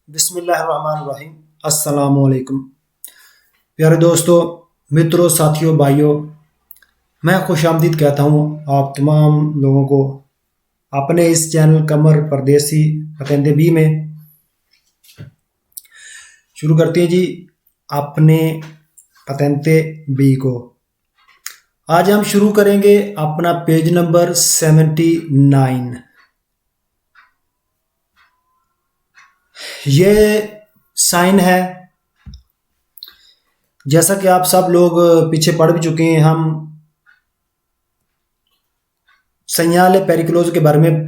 बिस्मिल्लाहिर्रहमानिर्रहीम। अस्सलामुअलैकुम प्यारे दोस्तों, मित्रों, साथियों, भाइयों, मैं खुशामदीद कहता हूँ आप तमाम लोगों को अपने इस चैनल कमर परदेसी पतेंदे बी में। शुरू करते हैं जी अपने पतेंते बी को। आज हम शुरू करेंगे अपना पेज नंबर 79। ये साइन है, जैसा कि आप सब लोग पीछे पढ़ भी चुके हैं। हम संयाले पेरिक्लोज के बारे में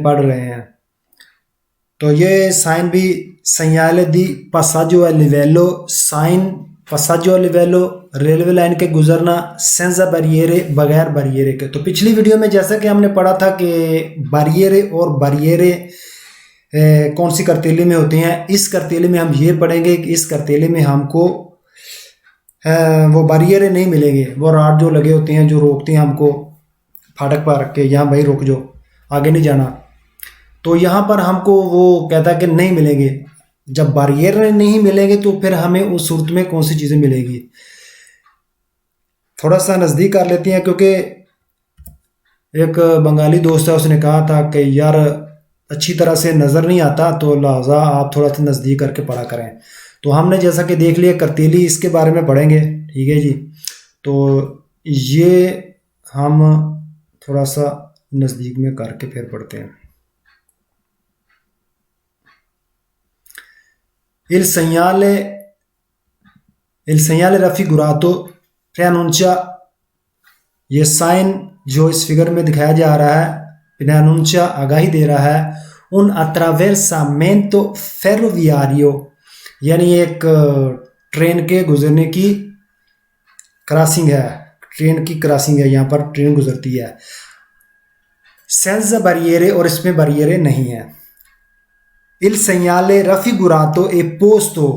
पढ़ रहे हैं। तो ये साइन भी संयाले दी पासाजो a livello, साइन पासाजो a livello, रेलवे लाइन के गुजरना सेंजा बैरियरे, बगैर बैरियरे के। तो पिछली वीडियो में जैसा कि हमने पढ़ा था कि बैरियरे और बैरियरे कौन सी करतीली में होती हैं। इस करतीली में हम ये पढ़ेंगे कि इस करतीली में हमको वो बैरियरे नहीं मिलेंगे। वो राड जो लगे होते हैं जो रोकते हैं हमको फाटक पर रख के, यहाँ भाई रुक जाओ, आगे नहीं जाना। तो यहाँ पर हमको वो कहता है कि नहीं मिलेंगे। जब बैरियर नहीं मिलेंगे तो फिर हमें उस सूरत में कौन सी चीज़ें मिलेगी। थोड़ा सा नज़दीक कर लेते हैं, क्योंकि एक बंगाली दोस्त है, उसने कहा था कि यार अच्छी तरह से नज़र नहीं आता, तो लिहाजा आप थोड़ा सा नज़दीक करके पढ़ा करें। तो हमने जैसा कि देख लिया करतीली, इसके बारे में पढ़ेंगे, ठीक है जी। तो ये हम थोड़ा सा नज़दीक में करके फिर पढ़ते हैं। Il segnale raffigurato preannuncia, ये साइन जो इस फिगर में दिखाया जा रहा है, preannuncia आगाही दे रहा है, un attraversamento ferroviario, यानी एक ट्रेन के गुजरने की क्रॉसिंग है। ट्रेन की क्रॉसिंग है, यहाँ पर ट्रेन गुजरती है। सेंजा बैरियरे, और इसमें बैरियरे नहीं है। Il segnale raffigurato e posto,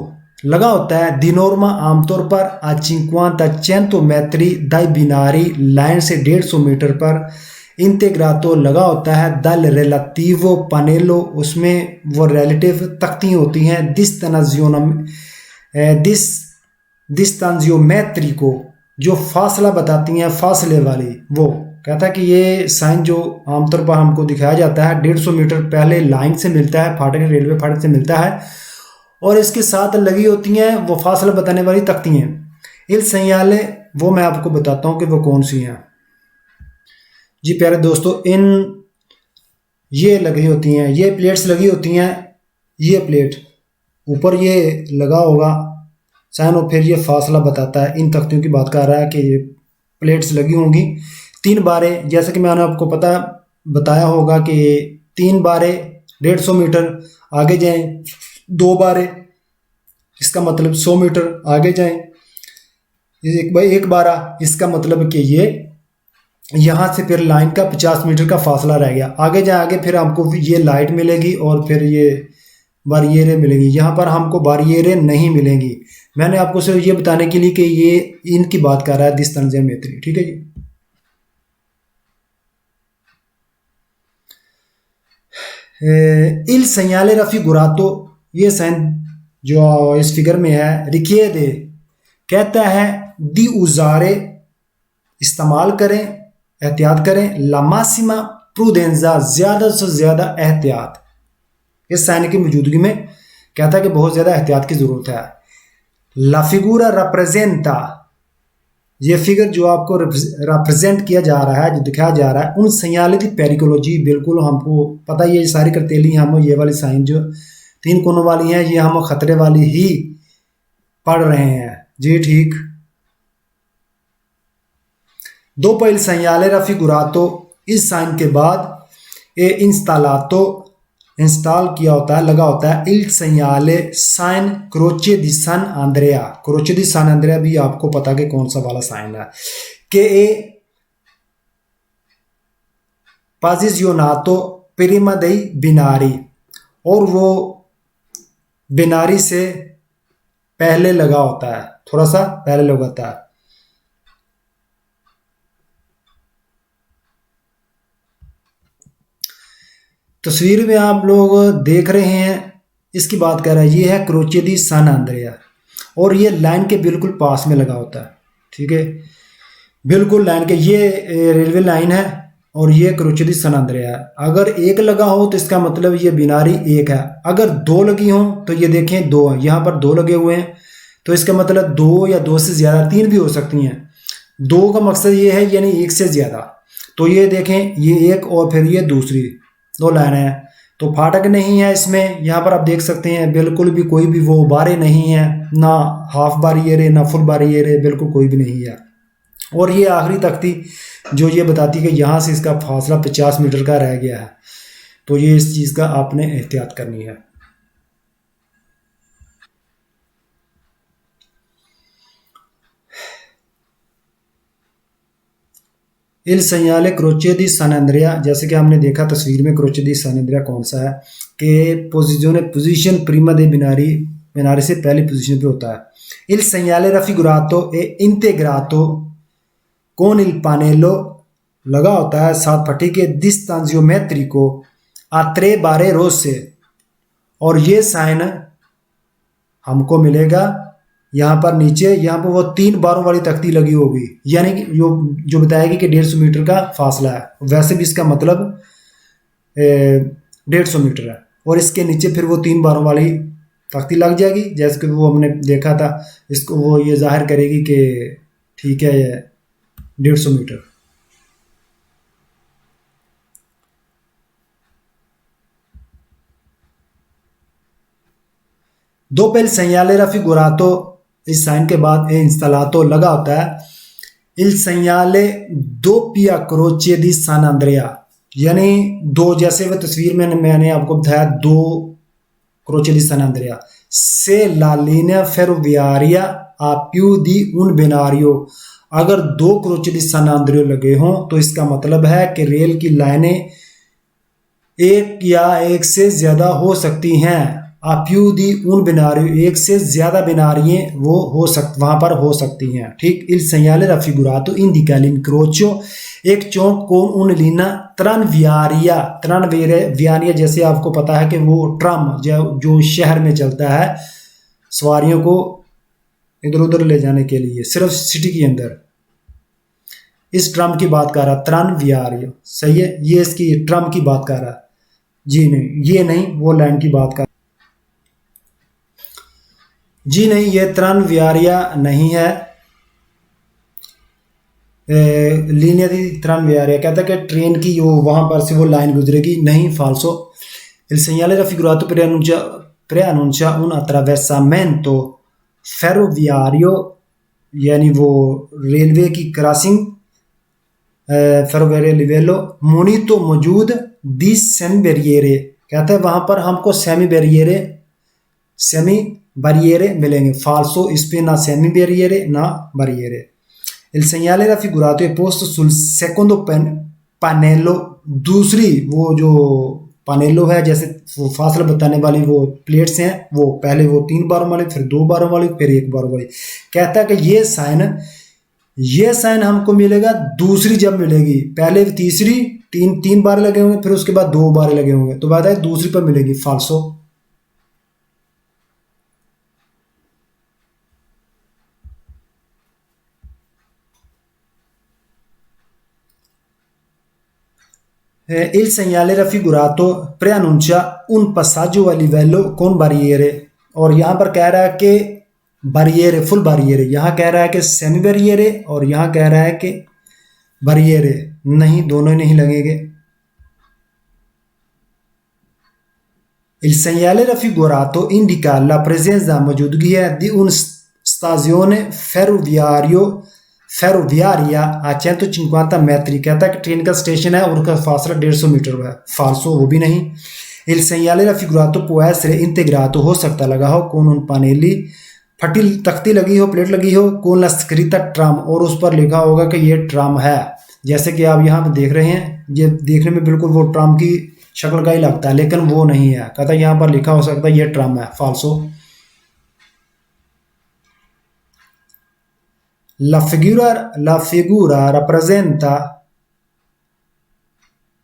लगा होता है di norma आमतौर पर a 50-100 metri dai binari, line से 150 मीटर पर। इंटेग्रातो लगा होता है dal relativo pannello, उसमें वो रिलेटिव तख्ती होती हैं। distanziometrico, जो फासला बताती हैं, फासले वाली। वो कहता है कि ये साइन जो आमतौर पर हमको दिखाया जाता है 150 मीटर पहले लाइन से मिलता है, फाटक रेलवे फाटक से मिलता है, और इसके साथ लगी होती हैं वो फासला बताने वाली तख्ती हैं। इल संयाले, वो मैं आपको बताता हूँ कि वो कौन सी हैं जी प्यारे दोस्तों। इन ये लगी होती हैं, ये प्लेट्स लगी होती हैं। ये प्लेट ऊपर ये लगा होगा साइन, और फिर ये फासला बताता है। इन तख्तियों की बात कर रहा है कि ये प्लेट्स लगी होंगी 3 बारें, जैसे कि मैंने आपको बताया होगा कि 3 बारें 150 मीटर आगे जाएं, 2 बारें इसका मतलब 100 मीटर आगे जाएं, एक बारा इसका मतलब कि ये यहाँ से फिर लाइन का 50 मीटर का फासला रह गया। आगे जाए, आगे फिर हमको ये लाइट मिलेगी और फिर ये बैरियरें मिलेंगी। यहाँ पर हमको बैरियरें नहीं मिलेंगी। मैंने आपको सिर्फ ये बताने के लिए कि ये इनकी बात कर रहा है distanziometri, ठीक है जी। Il segnale raffigurato, ये साइन जो इस फिगर में है, रिchiede, कहता है दी उजारे, इस्तेमाल करें, एहतियात करें, ला मासिमा प्रूडेंजा, ज्यादा से ज्यादा एहतियात। इस साइन की मौजूदगी में कहता है कि बहुत ज्यादा एहतियात की जरूरत है। ला फिगुरा रप्रेजेंटा, ये फिगर जो आपको रिप्रेजेंट किया जा रहा है, जो दिखाया जा रहा है, उन संयाले दी पेरिकोलॉजी, बिल्कुल हमको पता है ये सारी करतेली हम ये वाली साइन जो 3 कोनों वाली हैं, ये हम खतरे वाली ही पढ़ रहे हैं जी, ठीक। दोpo il segnale raffigurato, इस साइन के बाद ए इंस्टालातो, इंस्टॉल किया होता है, लगा होता है il segnale साइन क्रोचे दी सान आंद्रेया। क्रोचे दी सान आंद्रेया भी आपको पता कि कौन सा वाला साइन है। के ए posizionato prima dei binari, और वो बिनारी से पहले लगा होता है, थोड़ा सा पहले लगा होता है। तस्वीर में आप लोग देख रहे हैं, इसकी बात कर रहा है, ये है क्रोचे दी सान आंद्रिया और ये लाइन के बिल्कुल पास में लगा होता है। ठीक है, बिल्कुल लाइन के, ये रेलवे लाइन है और ये क्रोचे दी सान आंद्रिया है। अगर एक लगा हो तो इसका मतलब ये बिनारी एक है, अगर दो लगी हो तो ये देखें दो है, यहाँ पर दो लगे हुए हैं तो इसका मतलब दो या दो से ज़्यादा, तीन भी हो सकती हैं। दो का मकसद ये है यानी एक से ज़्यादा। तो ये देखें, ये एक और फिर ये दूसरी, दो लाइन है। तो फाटक नहीं है इसमें, यहाँ पर आप देख सकते हैं बिल्कुल भी कोई भी वो बारे नहीं है, ना हाफ बैरियर है ना फुल बैरियर है, बिल्कुल कोई भी नहीं है। और ये आखिरी तख्ती जो ये बताती है कि यहाँ से इसका फासला 50 मीटर का रह गया है, तो ये इस चीज़ का आपने एहतियात करनी है। इल सैयाले क्रोचे दी सनंद्रिया, जैसे कि हमने देखा तस्वीर में क्रोचे दी सनंद्रिया कौन सा है कि पोजीशन प्रीमा दे बिनारी, बिनारी से पहली पोजीशन पे होता है। इल सैयाले रफिगुरातो ए इंटेग्रातो कौन इल पानेलो, लगा होता है सात फटी के दिस्तांजियोमेट्री को आत्रे बारे रोज से, और ये साइन हमको मिलेगा यहाँ पर नीचे, यहाँ पर वो 3 बारों वाली तख्ती लगी होगी, यानी कि जो बताएगी कि 150 मीटर का फासला है, वैसे भी इसका मतलब 150 मीटर है। और इसके नीचे फिर वो 3 बारों वाली तख्ती लग जाएगी, जैसे कि वो हमने देखा था, इसको वो ये जाहिर करेगी कि ठीक है ये 150 मीटर। दो पेल segnale raffigurato, इस साइन के बाद ए इंस्टालातो लगा होता है। इल segnale doppia croce di San Andrea, यानी दो, जैसे वह तस्वीर में मैंने आपको बताया दो क्रोचे दी सान अंद्रिया से ला linea ferroviaria a più di un binario, अगर दो क्रोचे दी सान अंद्रियो लगे हों तो इसका मतलब है कि रेल की लाइनें एक या एक से ज्यादा हो सकती हैं। अप्यू दी उन बिनारी, एक से ज्यादा बिनारियां वो वहां पर हो सकती हैं। ठीक, इल segnale raffigurato indica l'incrocio, एक चौक कौन उन लीना त्रन वियारिया, जैसे आपको पता है कि वो ट्रम जो शहर में चलता है सवारियों को इधर उधर ले जाने के लिए, सिर्फ सिटी के अंदर, इस ट्रम की बात कर रहा, त्रन वियारियो, सही है, ये इसकी ट्रम की बात कर रहा। जी नहीं, ये नहीं, वो लाइन की बात कर, जी नहीं, ये त्रन वियारिया नहीं है, लीनिया दी त्रन वियारिया, कहता है कि ट्रेन की वो वहां पर से वो लाइन गुजरेगी, नहीं, फाल्सो। Il segnale raffigurato preannuncia un attraversamento ferroviario, यानी वो रेलवे की क्रॉसिंग, फेरोविारियो लिवेलो मोनितो मौजूद दी सेमी बैरियरे, कहते हैं वहां पर हमको सेमी बैरियरे मिलेंगे। फाल्सो, इस पे ना सेमी बैरियरे ना बैरियरे। Il segnale raffigurato è posto sul secondo pannello, दूसरी वो जो पानेलो है, जैसे वो फासला बताने वाली वो प्लेट्स हैं, वो पहले वो 3 बारों वाली, फिर 2 बारों वाली, फिर 1 बारों वाली। कहता है कि ये साइन हमको मिलेगा दूसरी जब मिलेगी, पहले तीसरी तीन बार लगे होंगे, फिर उसके बाद 2 बार लगे होंगे, तो बात है दूसरी पर मिलेगी, फाल्सो। Il segnale raffigurato preannuncia un passaggio a livello con barriere, और यहाँ पर कह रहा है कि बैरियर, फुल बैरियर, यहाँ कह रहा है कि सेमी बैरियर, और यहाँ कह रहा है कि बैरियर नहीं, दोनों ही नहीं लगेंगे। Il segnale raffigurato indica la presenza, मौजूदगी है di un stazione ferroviaria a 150 metri, कहता है कि ट्रेन का स्टेशन है और उसका फासला 150 मीटर है, फाल्सो, वो भी नहीं। Il segnale raffigurato può essere integrato, हो सकता लगा हो con un pannelli, फटी तख्ती लगी हो, प्लेट लगी हो, con la scritta tram, और उस पर लिखा होगा कि ये ट्राम है, जैसे कि आप यहाँ पे देख रहे हैं, ये देखने में बिल्कुल वो ट्राम की शक्ल का ही लगता है, लेकिन वो नहीं है, कहता है यहाँ पर लिखा हो सकता है ये ट्राम है, फाल्सो। La figura rappresenta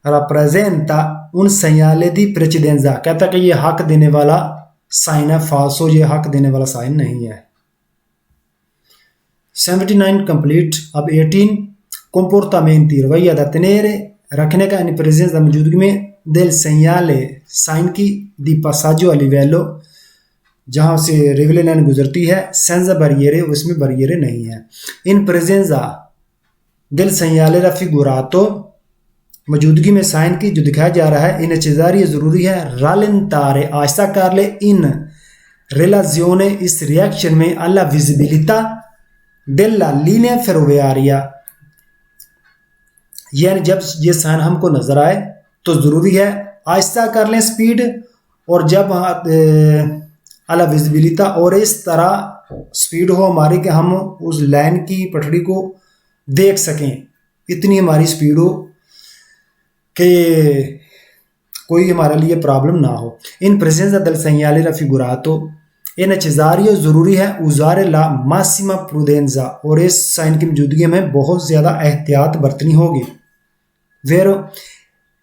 rappresenta un segnale di precedenza, कहता कि ये हक देने वाला साइन है, फाल्सो ये हक देने वाला साइन नहीं है। 79 कंप्लीट। अब 18 comportamenti, रवैया da tenere, रखने का, in presenza मौजूदगी में, del segnale, साइन की, di passaggio a livello, जहां से रेवले लाइन गुजरती है, senza barriere, उसमें barriere नहीं है। in presenza del segnale raffigurato, मौजूदगी में साइन की जो दिखाया जा रहा है, इन चेजारी ज़रूरी है, rallentare, आहिस्ता कर ले, इन relazione, इस रिएक्शन में, alla visibilità della linea ferroviaria, यानी जब ये साइन हमको नजर आए तो जरूरी है आहिस्ता कर लें स्पीड, और जब अला विजिबिलिटा, और इस तरह स्पीड हो हमारी कि हम उस लाइन की पटड़ी को देख सकें, इतनी हमारी स्पीड हो कि कोई हमारे लिए प्रॉब्लम ना हो। इन presence del segnale raffigurato è necessario, जरूरी है, usare la massima prudenza, और इस साइन की मौजूदगी में बहुत ज़्यादा एहतियात बरतनी होगी। Vero,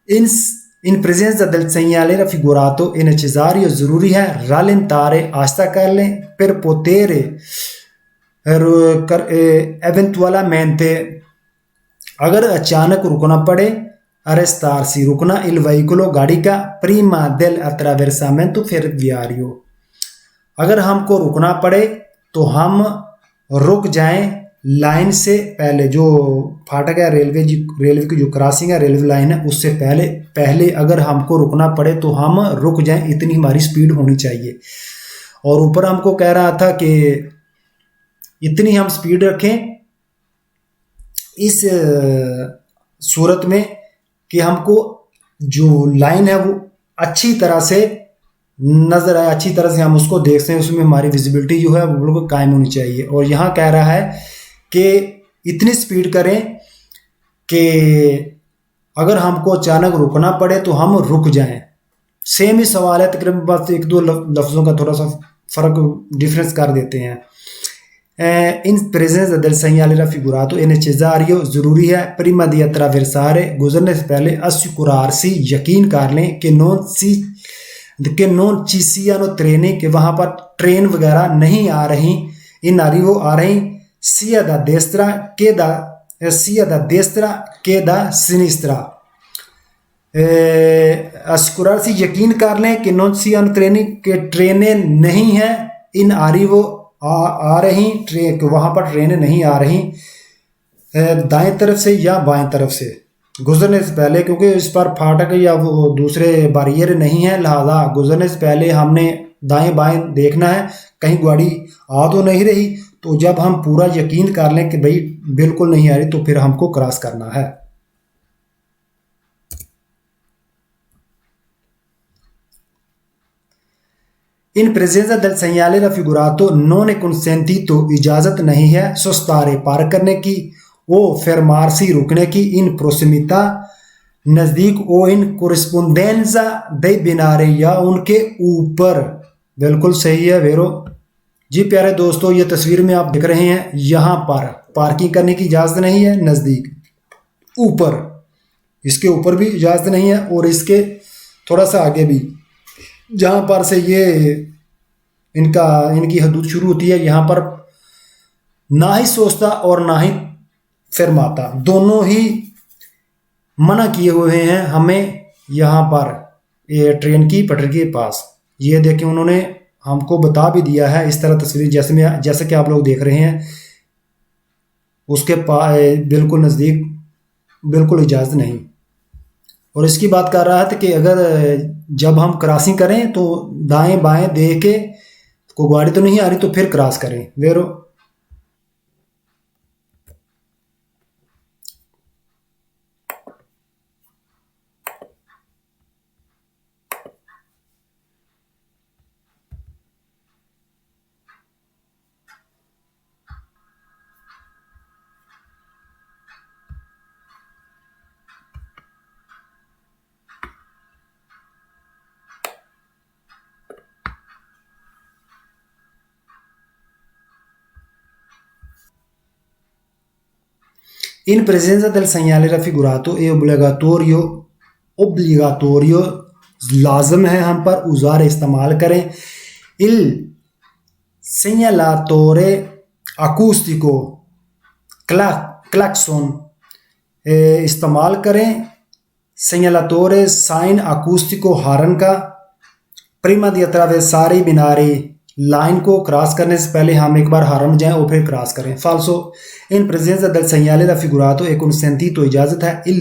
in presenza del segnale raffigurato è necessario, जरूरी है, rallentare, आहिस्ता कर लें, per poter eventualmente, अगर अचानक रुकना पड़े, arrestarsi, रुकना, il veicolo, गाड़ी का, prima del attraversamento ferroviario, अगर हमको रुकना पड़े तो हम रुक जाएं लाइन से पहले, जो फाटक है रेलवे की जो क्रॉसिंग है, रेलवे लाइन है, उससे पहले अगर हमको रुकना पड़े तो हम रुक जाएं, इतनी हमारी स्पीड होनी चाहिए। और ऊपर हमको कह रहा था कि इतनी हम स्पीड रखें इस सूरत में कि हमको जो लाइन है वो अच्छी तरह से नजर आए, अच्छी तरह से हम उसको देख सकें, उसमें हमारी विजिबिलिटी जो है वो बिल्कुल कायम होनी चाहिए। और यहाँ कह रहा है कि इतनी स्पीड करें कि अगर हमको अचानक रुकना पड़े तो हम रुक जाएं। सेम ही सवाल है, तकरीबन बस एक दो लफ्ज़ों का थोड़ा सा फ़र्क डिफरेंस कर देते हैं। इन presenza del segnale raffigurato è necessario, ज़रूरी है, prima di attraversare, गुजरने से पहले, assicurarsi, यकीन कर लें कि non ci siano treni, कि वहाँ पर ट्रेन वगैरह नहीं आ रही, इन arrivo आ रही, sia da destra che da sinistra, assicurarsi, यकीन कर लें कि non siano treni, कि ट्रेनें नहीं हैं, इन arrivo आ रही, ट्रेन, वहाँ पर ट्रेनें नहीं आ रही, दाएं तरफ से या बाएं तरफ से, गुजरने से पहले, क्योंकि इस पर फाटक या वो दूसरे बैरियर नहीं है, लिहाजा गुजरने से पहले हमने दाएं बाएं देखना है, कहीं गाड़ी आ तो नहीं रही। तो जब हम पूरा यकीन कर लें कि भाई बिल्कुल नहीं आ रही, तो फिर हमको क्रॉस करना है। इन presenza del segnale raffigurato non è consentito, इजाजत नहीं है, sostare, पार करने की, o fermarsi, रुकने की, in prossimità, नजदीक, o in corrispondenza dei binari, या उनके ऊपर। बिल्कुल सही है वेरो जी। प्यारे दोस्तों, ये तस्वीर में आप देख रहे हैं, यहाँ पर पार्किंग करने की इजाजत नहीं है, नजदीक, ऊपर, इसके ऊपर भी इजाजत नहीं है, और इसके थोड़ा सा आगे भी, जहाँ पर से ये इनकी हदूद शुरू होती है, यहाँ पर ना ही सोचता और ना ही फरमाता, दोनों ही मना किए हुए हैं हमें यहाँ पर ये ट्रेन की पटरी के पास। ये देखें, उन्होंने हमको बता भी दिया है इस तरह तस्वीर जैसे कि आप लोग देख रहे हैं, उसके बिल्कुल नज़दीक, बिल्कुल इजाज़त नहीं। और इसकी बात कर रहा था कि अगर जब हम क्रॉसिंग करें तो दाएं बाएं देख के, कोई गाड़ी तो नहीं आ रही, तो फिर क्रॉस करें। वेरो In presenza del segnale raffigurato è obbligatorio ओब्लिगाटोरियो लाजम है हम पर उज़ार इस्तेमाल करें। इल सेñalatore acústico क्लैक्सन इस्तेमाल करें। सेñalatore साइन अकूस्टिको हारन का। प्रीमा दी अत्रावेसारी बिनारी लाइन को क्रॉस करने से पहले हम एक बार हारन जाएं और फिर क्रॉस करें। फाल्सो in presence del señale da figurato e consentito तो इजाज़त है इल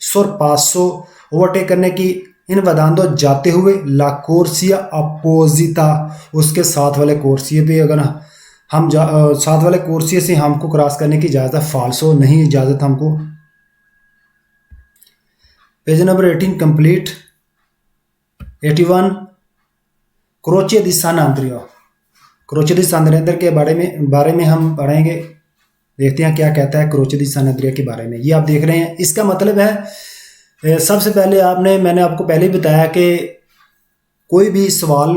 sorpasso ओवरटेक करने की, इन वदांदो जाते हुए, ला कोर्सिया अपोजिता उसके साथ वाले कोर्सिए पे अगर हम साथ वाले कोर्सिए से हमको क्रॉस करने की इजाज़त है। फाल्सो नहीं इजाज़त हमको। Page number 18 complete. 81 क्रोचे दी सान आंद्रियो। क्रोचे दी सान आंद्रिया के बारे में हम पढ़ेंगे। देखते हैं क्या कहता है क्रोचे दी सान आंद्रिया के बारे में। ये आप देख रहे हैं, इसका मतलब है सबसे पहले मैंने आपको पहले ही बताया कि कोई भी सवाल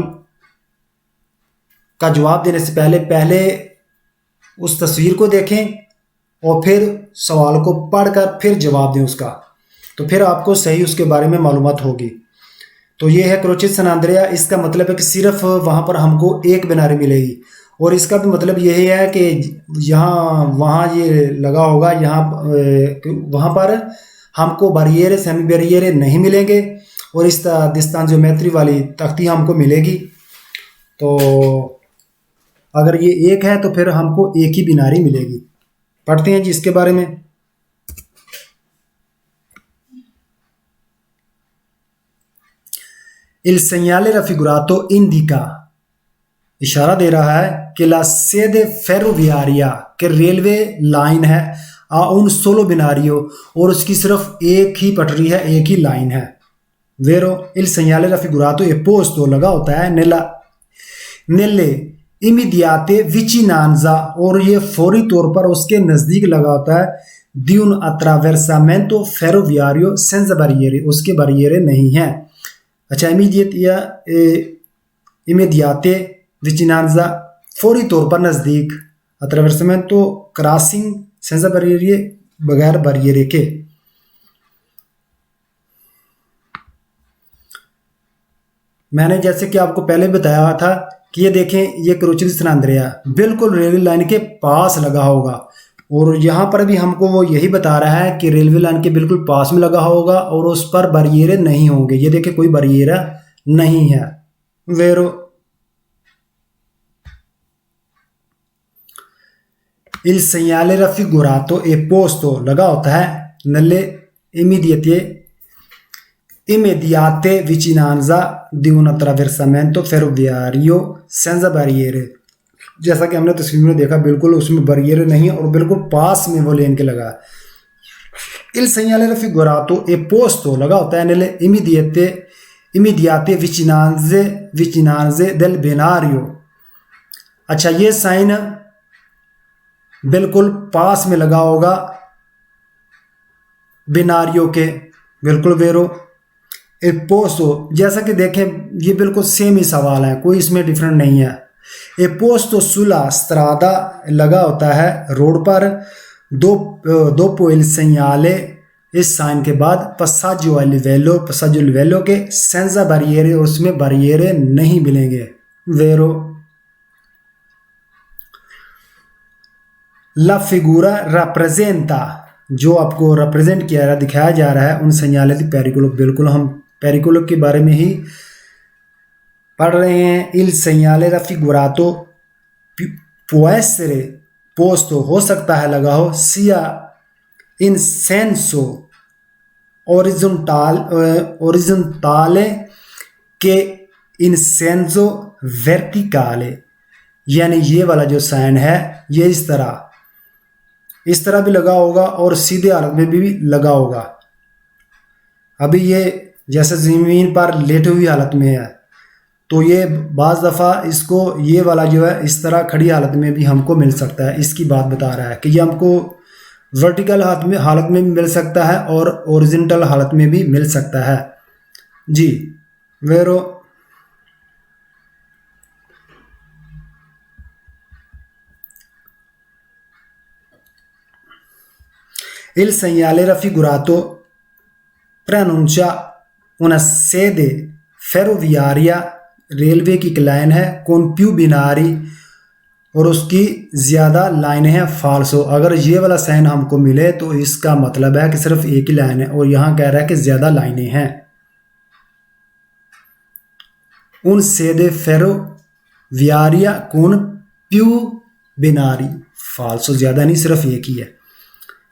का जवाब देने से पहले उस तस्वीर को देखें और फिर सवाल को पढ़कर फिर जवाब दें उसका, तो फिर आपको सही उसके बारे में मालूमात होगी। तो ये है क्रोचे सान आंद्रिया। इसका मतलब है कि सिर्फ वहाँ पर हमको एक बिनारी मिलेगी, और इसका भी मतलब यही है कि यहाँ वहाँ ये लगा होगा, यहाँ वहाँ पर हमको बैरियर सेमी बैरियर नहीं मिलेंगे, और इस डिस्टेंस ज्योमेट्री वाली तख्ती हमको मिलेगी। तो अगर ये एक है तो फिर हमको एक ही बिनारी मिलेगी। पढ़ते हैं जी इसके बारे में। Il segnale raffigurato indica इशारा दे रहा है कि ला सेदे फेरोवियारिया के रेलवे लाइन है आ उन 16 बिनारियों, और उसकी सिर्फ एक ही पटरी है, एक ही लाइन है। वेरो इल segnale raffigurato e posto लगा होता है नेले इमीडियाते विचिनांजा, और ये फौरी तौर पर उसके नज़दीक लगा होता है। ड्यून अट्रावेरसामेंटो फेरोवियारियो सेंजा बैरियरे, उसके बैरियरे नहीं हैं। अच्छा, इमीडिएट या इमीडियाते विचिनांजा फौरी तौर पर नज़दीक, अट्रावेरसामेंटो क्रॉसिंग सेंजा बैरियरे बगैर बैरियरे के। मैंने जैसे कि आपको पहले बताया था कि ये देखें, ये क्रोचे दी सान आंद्रिया बिल्कुल रेलवे लाइन के पास लगा होगा, और यहाँ पर भी हमको वो यही बता रहा है कि रेलवे लाइन के बिल्कुल पास में लगा होगा और उस पर बैरियर नहीं होंगे। ये देखें, कोई बैरियर नहीं है। वेरो il segnale raffigurato e posto लगा होता है नले immediate vicinanza di un attraversamento ferroviario senza barriere। जैसा कि हमने तस्वीर में देखा, बिल्कुल उसमें बैरियर नहीं और बिल्कुल पास में वो लेन के लगा। il segnale raffigurato e posto लगा होता है nelle immediate vicinanze del binario। अच्छा, ये साइन बिल्कुल पास में लगा होगा बिनारियों के, बिल्कुल वेरो ए पोस्तो। जैसा कि देखें, ये बिल्कुल सेम ही सवाल है, कोई इसमें डिफरेंट नहीं है। ए पोस्तो सुला स्त्रादा लगा होता है रोड पर, दो पोइल सेgnale इस साइन के बाद passaggio a livello के सेंजा बैरियरे, और उसमें बैरियरे नहीं मिलेंगे। वेरो ला फिगूरा rappresenta, जो आपको रिप्रेजेंट किया दिखाया जा रहा है उन segnale di pericolo। बिल्कुल हम पेरिकुलो के बारे में ही पढ़ रहे हैं। il segnale raffigurato può essere posto हो सकता है लगा हो sia in senso orizzontale che in senso verticale, यानी ये वाला जो साइन है ये इस तरह भी लगा होगा और सीधे हालत में भी लगा होगा। अभी ये जैसे ज़मीन पर लेटे हुई हालत में है, तो ये बाज़ दफ़ा इसको ये वाला जो है इस तरह खड़ी हालत में भी हमको मिल सकता है। इसकी बात बता रहा है कि ये हमको वर्टिकल हालत में भी मिल सकता है और ओरिजिनल हालत में भी मिल सकता है जी। वेरो il segnale raffigurato preannuncia una sede ferroviaria, railway की एक लाइन है, con più binari, और उसकी ज़्यादा लाइनें हैं, फाल्सो। अगर ये वाला साइन हमको मिले तो इसका मतलब है कि सिर्फ एक ही लाइन है, और यहाँ कह रहा है कि ज़्यादा लाइनें हैं। उन सेदे फेरोवियारिया con più binari, फाल्सो, ज़्यादा नहीं, सिर्फ एक ही है।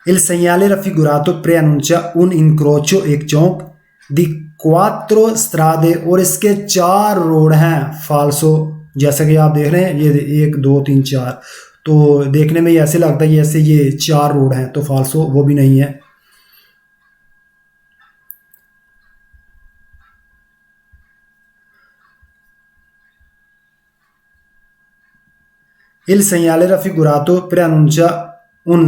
Il segnale raffigurato preannuncia un incrocio, एक चौक, di quattro strade, और इसके 4 रोड हैं, फाल्सो। जैसा कि आप देख रहे हैं ये 1 2 3 4, तो देखने में ऐसे लगता है जैसे ये 4 रोड हैं, तो फाल्सो, वो भी नहीं है। Il segnale raffigurato preannuncia un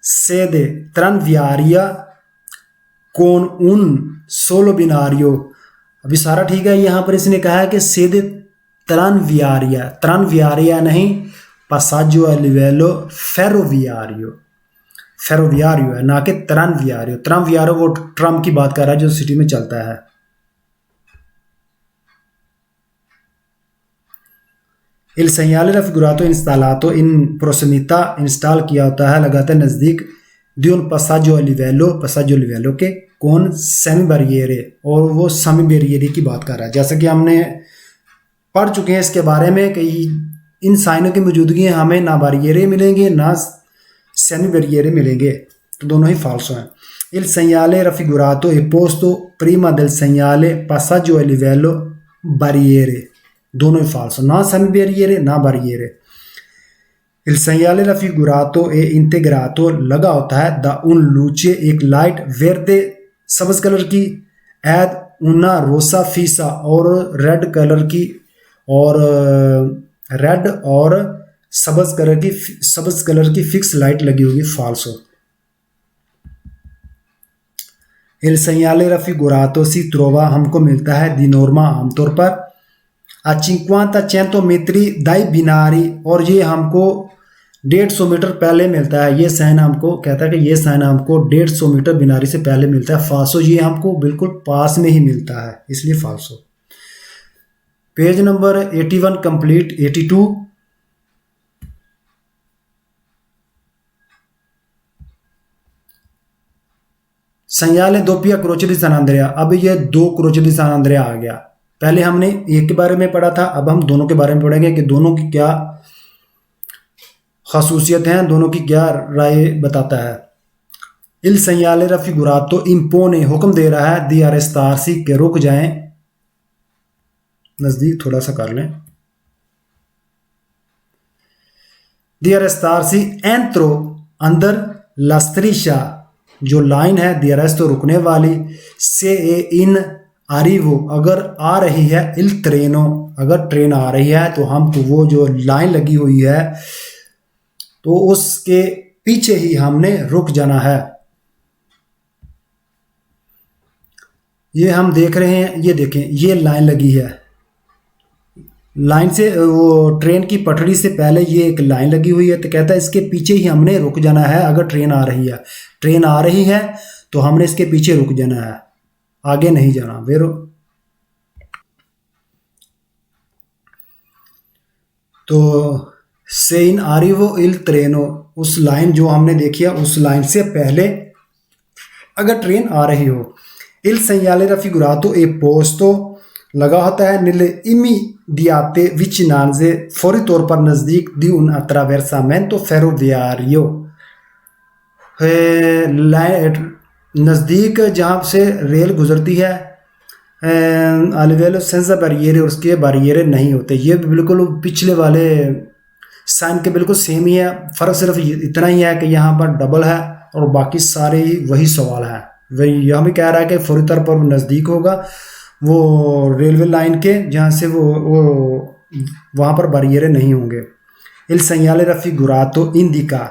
sede tranviaria con un solo binario। अभी सारा ठीक है, यहाँ पर इसने कहा है कि सेदे tranviaria, tranviaria नहीं, passaggio a livello ferroviario, ferroviario है ना कि tranviario। tranviario वो ट्रम की बात कर रहा है जो सिटी में चलता है। Il segnale raffigurato installato in prossimità, install किया होता है, लगातार नज़दीक, di un passaggio a livello के, con semi barriere, और वो semi barriere की बात कर रहा है। जैसा कि हमने पढ़ चुके हैं इसके बारे में कि इन साइनों की मौजूदगी हमें ना बारियरे मिलेंगे ना सेमी बारियरे मिलेंगे, तो दोनों ही फाल्सो हैं। Il segnale raffigurato è posto prima del segnale passaggio a livello barriere, दोनों ही फाल्सो, ना सेमी बारियरे ना बारियरे। Il segnale raffigurato è integrato, लगा होता है, da un luce, एक लाइट, verde, सब्ज कलर की, ad una rosa fissa, और रेड कलर की, और रेड और सब्ज कलर की फिक्स लाइट लगी होगी, फाल्सो। Il segnale raffigurato si trova, हमको मिलता है di norma आमतौर पर a 50-100 metri dai binari, और ये हमको 150 मीटर पहले मिलता है। ये साइन हमको कहता है कि ये साइन हमको 150 मीटर बिनारी से पहले मिलता है, फाल्सो। ये हमको बिल्कुल पास में ही मिलता है, इसलिए फाल्सो। Page number 81 complete. 82 segnale doppia croce di San Andrea, अब ये 2 क्रोचे दी सान अंद्रिया आ गया। पहले हमने एक के बारे में पढ़ा था, अब हम दोनों के बारे में पढ़ेंगे कि दोनों की क्या खासूसियत हैं, दोनों की क्या राय बताता है। Il segnale raffigurato impone, हुक्म दे रहा है, di arrestarsi, के रुक जाएं, नजदीक थोड़ा सा कर लें, di arrestarsi entro, अंदर, la striscia, जो लाइन है, di arresto, रुकने वाली, se in arrivo, अगर आ रही है, il treno, अगर ट्रेन आ रही है तो हमको वो जो लाइन लगी हुई है तो उसके पीछे ही हमने रुक जाना है। ये हम देख रहे हैं, ये देखें, ये लाइन लगी है, लाइन से वो ट्रेन की पटरी से पहले ये एक लाइन लगी हुई है, तो कहता है इसके पीछे ही हमने रुक जाना है। अगर ट्रेन आ रही है, ट्रेन आ रही है तो हमने इसके पीछे रुक जाना है, आगे नहीं जाना। वेरो तो से इन arrivo il treno, उस लाइन जो हमने देखी है उस लाइन से पहले अगर ट्रेन आ रही हो। Il segnale raffigurato è posto, लगा होता है nelle immediate vicinanze, फौरी तौर पर नज़दीक, di un attraversamento ferroviario, नज़दीक जहाँ से रेल गुजरती है, a livello senza barriere, और उसके बारियरे नहीं होते। ये बिल्कुल पिछले वाले साइन के बिल्कुल सेम ही है, फ़र्क सिर्फ इतना ही है कि यहाँ पर डबल है और बाकी सारे ही वही सवाल है। वही यह भी कह रहा है कि फौरी तौर पर नज़दीक होगा वो रेलवे लाइन के जहाँ से वो वहाँ पर बारियरे नहीं होंगे। Il segnale raffigurato indica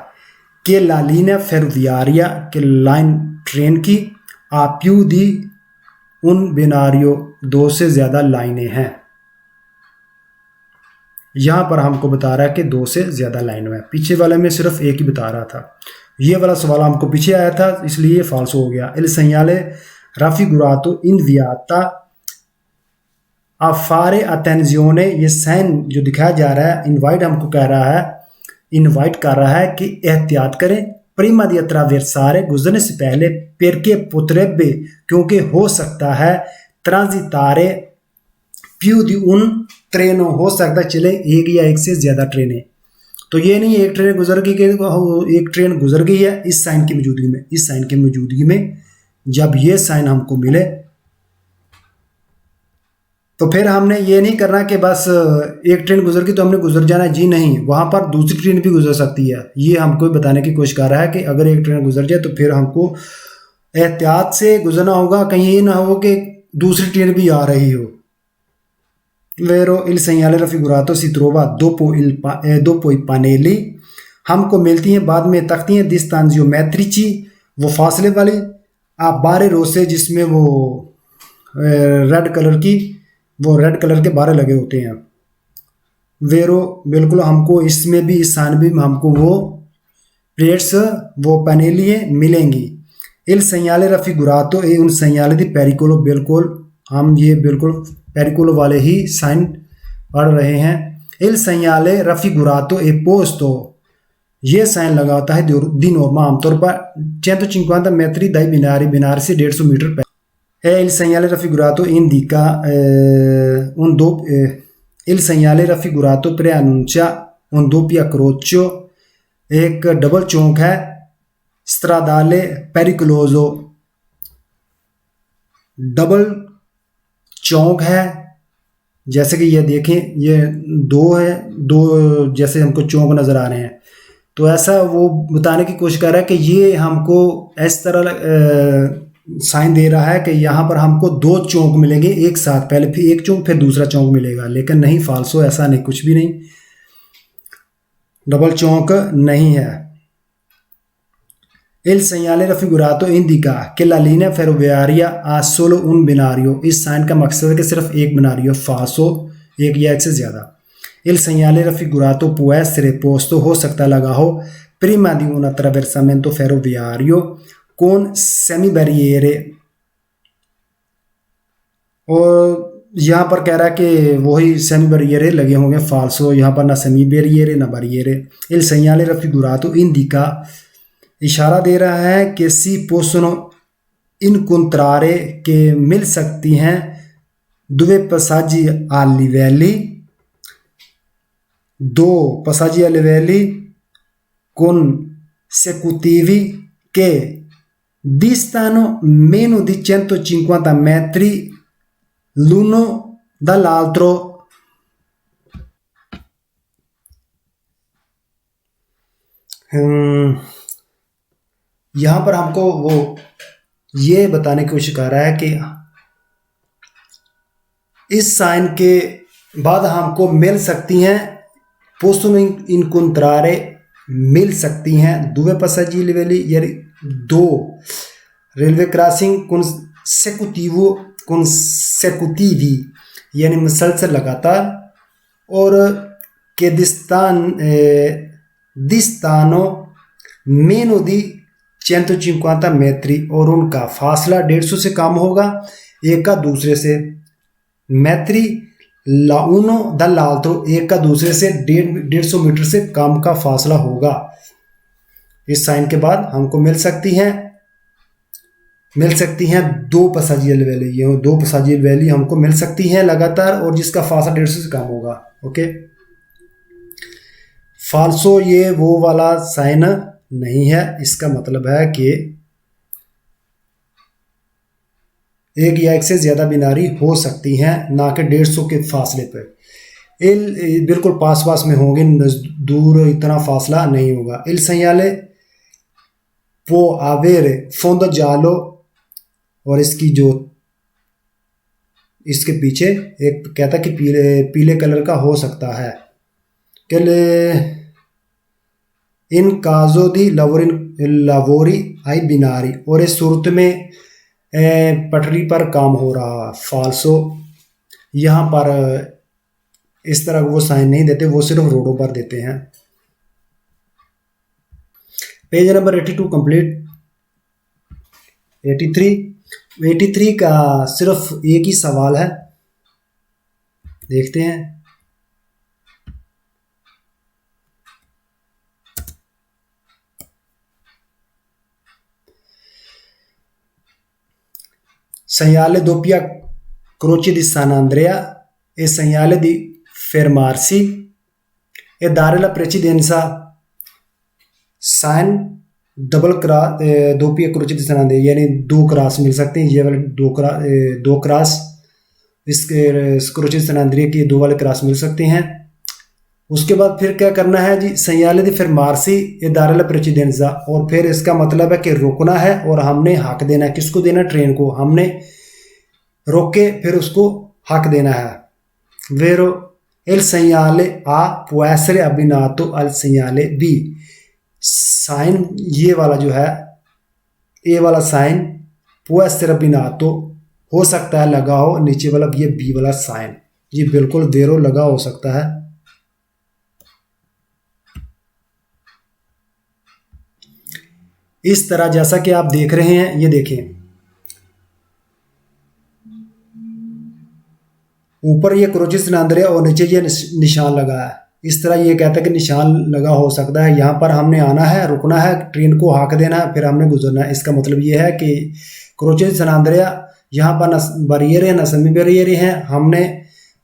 che la linea ferroviaria, के लाइन ट्रेन की, a più di un binario, 2 से ज़्यादा लाइनें हैं। यहाँ पर हमको बता रहा है कि 2 से ज़्यादा लाइनें हैं, पीछे वाले में सिर्फ एक ही बता रहा था। ये वाला सवाल हमको पीछे आया था इसलिए ये फाल्सो हो गया। Il segnale raffigurato inviata a fare attenzione, ये साइन जो दिखाया जा रहा है, इनवाइट हमको कह रहा है, इनवाइट कर रहा है कि एहतियात करें, prima di attraversare, गुजरने से पहले, perché potrebbe, क्योंकि हो सकता है, transitare più di un treno, हो सकता चले एक या एक से ज्यादा ट्रेनें। तो ये नहीं एक ट्रेन गुजर गई कि एक ट्रेन गुजर गई है इस साइन की मौजूदगी में। इस साइन की मौजूदगी में जब ये साइन हमको मिले तो फिर हमने ये नहीं करना कि बस एक ट्रेन गुजर गई तो हमने गुजर जाना, जी नहीं, वहां पर दूसरी ट्रेन भी गुजर सकती है। ये हमको बताने की कोशिश कर रहा है कि अगर एक ट्रेन गुजर जाए तो फिर हमको एहतियात से गुजरना होगा, कहीं ये ना हो कि दूसरी ट्रेन भी आ रही हो। Vero, il segnale raffigurato si trova dopo i pannelli, हमको मिलती हैं बाद में तख्तियाँ distanze geometrici, वो फासले वाली, आप बारे रोसे जिसमें वो रेड कलर के बारे लगे होते हैं। वेरो, बिल्कुल हमको इसमें भी, इस साइन भी हमको वो प्लेट्स, वो पैनेलिए मिलेंगी। il segnale raffigurato e un segnale di pericolo, बिल्कुल हम ये बिल्कुल पेरिकोलो वाले ही साइन पढ़ रहे हैं। il segnale raffigurato e posto, ये साइन लगा होता है दी नॉर्मा आमतौर पर 150 metri dai binari, बिनारी से 150 मीटर पहले। il segnale raffigurato indica il segnale raffigurato preannuncia un doppio croce, एक डबल चौक है, stradale pericoloso, डबल चौक है। जैसे कि ये देखें, ये दो है, दो जैसे हमको चौक नजर आ रहे हैं, तो ऐसा वो बताने की कोशिश कर रहा है कि ये हमको इस तरह साइन दे रहा है कि यहाँ पर हमको दो चौक मिलेंगे एक साथ, पहले फिर एक चौक फिर दूसरा चौक मिलेगा, लेकिन नहीं, फाल्सो, ऐसा नहीं, कुछ भी नहीं, डबल चौक नहीं है। il segnale raffigurato indica che la linea ferroviaria ha solo un binario, इस साइन का मकसद है कि सिर्फ एक बिनारियो, फासो, एक या एक से ज्यादा। il segnale raffigurato può essere posto, हो सकता लगा हो, prima di un attraversamento ferroviario con semibarriere, और यहाँ पर कह रहा है कि वही सेमी बैरियरे लगे होंगे, फाल्सो, यहाँ पर ना सेमी बैरियरे ना बैरियरे। il segnale raffigurato indica, इशारा दे रहा है कि सी पोसनो इनकंत्रारे, के मिल सकती हैं दुवे पसाजी आ लिवेली, दो पसाजी आ लिवेली con secutivi che distano meno di 150 metri l'uno dall'altro। यहाँ पर हमको वो ये बताने की कोशिश कर रहा है कि इस साइन के बाद हमको मिल सकती हैं पोस्टो इनकंत्रारे, मिल सकती हैं दुवे पसाजी लिवेली, यानी दो रेलवे क्रॉसिंग consecutive यानी मुसलसल लगातार, और के distano meno di 150 metri, और उनका फासला 150 से कम होगा एक का दूसरे से। metri l'uno dall'altro, एक का दूसरे से 150 मीटर से कम का फासला होगा। इस साइन के बाद हमको मिल सकती हैं दो पसाजियल वैली, ये दो पसाजियल वैली हमको मिल सकती हैं लगातार, और जिसका फासला 150 से कम होगा। ओके, फाल्सो ये वो वाला साइन नहीं है, इसका मतलब है कि एक या एक से ज्यादा बिनारी हो सकती हैं, ना कि 150 के फासले पर। बिल्कुल पास में होंगे, दूर इतना फासला नहीं होगा। il segnale può avere fondo giallo, और इसकी जो इसके पीछे एक कहता कि पीले कलर का हो सकता है। इन काजो दी लावोरी आई बिनारी, और इस सूरत में पटरी पर काम हो रहा। फाल्सो, यहाँ पर इस तरह वो साइन नहीं देते, वो सिर्फ रोडों पर देते हैं। Page number 82 complete. 83 का सिर्फ एक ही सवाल है, देखते हैं। segnale doppia croce di San Andrea e segnale di fermarsi e dare la precedenza sign double cross दोपहिया क्रोचे दी सान आंदे, यानी दो क्रॉस मिल सकते हैं। ये वाले दो क्रॉस इसके क्रोचे दी सान आंद्रिया के दो वाले क्रॉस मिल सकते हैं। उसके बाद फिर क्या करना है जी, segnale di fermarsi e dare la precedenza, और फिर इसका मतलब है कि रुकना है और हमने हक देना है। किसको देना? ट्रेन को। हमने रोक के फिर उसको हक देना है। Vero il segnale A può essere abbinato al segnale B, sign ये वाला जो है ए वाला साइन può essere abbinato हो सकता है लगा हो नीचे वाला ये बी वाला साइन, ये बिल्कुल वेरो लगा हो सकता है। इस तरह जैसा कि आप देख रहे हैं, ये देखें ऊपर ये क्रोचे दी सान आंद्रिया और नीचे ये निशान लगा है। इस तरह ये कहता है कि निशान लगा हो सकता है। यहाँ पर हमने आना है, रुकना है, ट्रेन को हाक देना है, फिर हमने गुजरना है। इसका मतलब ये है कि क्रोचे दी सान आंद्रिया यहाँ पर बैरियर है, न सेमी बैरियर है, हमने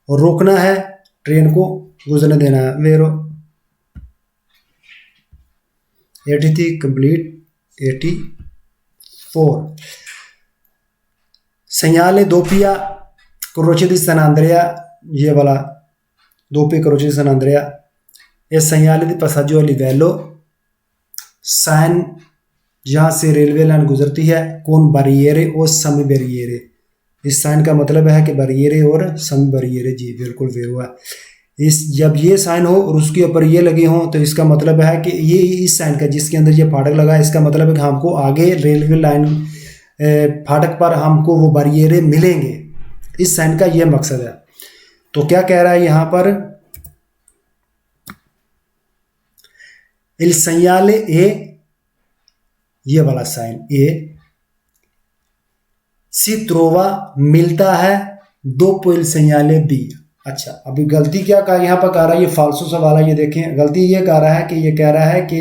रोकना है, ट्रेन को गुजरने देना है। वेरो 83 complete. 84 segnale doppia croce di San Andrea, ये वाला doppia croce di San Andrea e segnale di passaggio a livello, sign जहाँ से रेलवे लाइन गुजरती है, कौन बैरियरे और समी बैरियरे। इस साइन का मतलब है कि बैरियरे और समी बैरियरे, जी बिल्कुल वेरो है। इस जब ये साइन हो और उसके ऊपर ये लगे हों तो इसका मतलब है कि ये इस साइन का जिसके अंदर ये फाटक लगा है, इसका मतलब है कि हमको आगे रेलवे लाइन फाटक पर हमको वो बैरियरे मिलेंगे। इस साइन का ये मकसद है। तो क्या कह रहा है यहाँ पर, il segnale ए, ये वाला साइन ए si trova मिलता है dopo il segnale B। अच्छा, अभी गलती क्या कहा यहाँ पर कह रहा है, ये फालसू सवाल है। ये देखें, गलती ये कह रहा है कि ये कह रहा है कि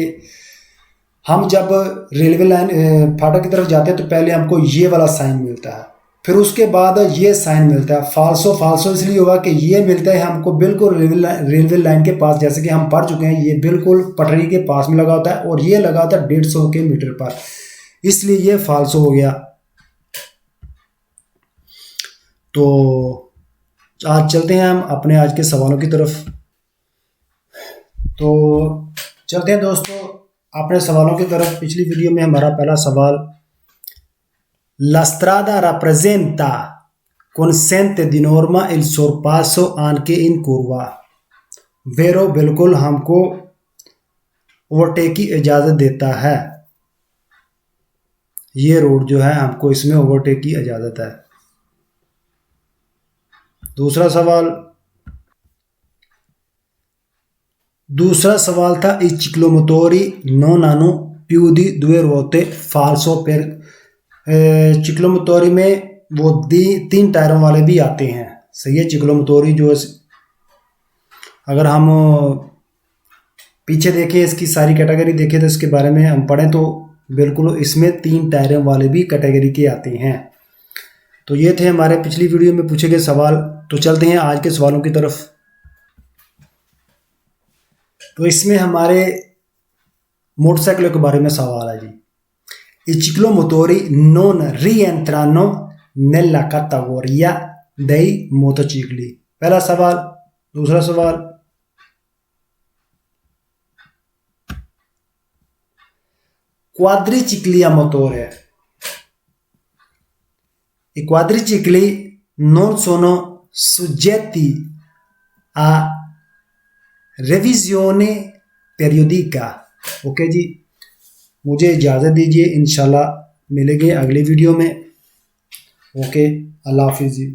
हम जब रेलवे लाइन फाटक की तरफ जाते हैं तो पहले हमको ये वाला साइन मिलता है, फिर उसके बाद ये साइन मिलता है। फालसो इसलिए हुआ कि ये मिलता है हमको बिल्कुल रेलवे लाइन के पास, जैसे कि हम पढ़ चुके हैं, ये बिल्कुल पटरी के पास में लगा होता है और ये लगा होता है 150 के मीटर पर, इसलिए ये फालसो हो गया। तो आज चलते हैं हम अपने आज के सवालों की तरफ। तो चलते हैं दोस्तों अपने सवालों की तरफ। पिछली वीडियो में हमारा पहला सवाल, La strada rappresenta consente di norma il sorpasso anche in curva। वेरो बिल्कुल हमको ओवरटेक की इजाज़त देता है। ये रोड जो है हमको इसमें ओवरटेक की इजाज़त है। दूसरा सवाल था, i ciclomotori non hanno più di 2 ruote falso per चिक्लोमोटोरी में वो 3 टायरों वाले भी आते हैं। सही है, चिक्लोमोटोरी जो अगर हम पीछे देखें, इसकी सारी कैटेगरी देखें तो इसके बारे में हम पढ़ें तो बिल्कुल इसमें 3 टायरों वाले भी कैटेगरी के आते हैं। तो ये थे हमारे पिछली वीडियो में पूछे गए सवाल। तो चलते हैं आज के सवालों की तरफ। तो इसमें हमारे मोटरसाइकिलों के बारे में सवाल है जी। I ciclomotori non rientrano nella categoria dei motocicli। पहला सवाल। दूसरा सवाल, quadricicli a motore। I quadricicli non sono soggetti a revisione periodica। Okay ji, मुझे इजाज़त दीजिए, इंशाल्लाह मिलेंगे अगली वीडियो में। ओके, अल्लाह हाफिज़ जी।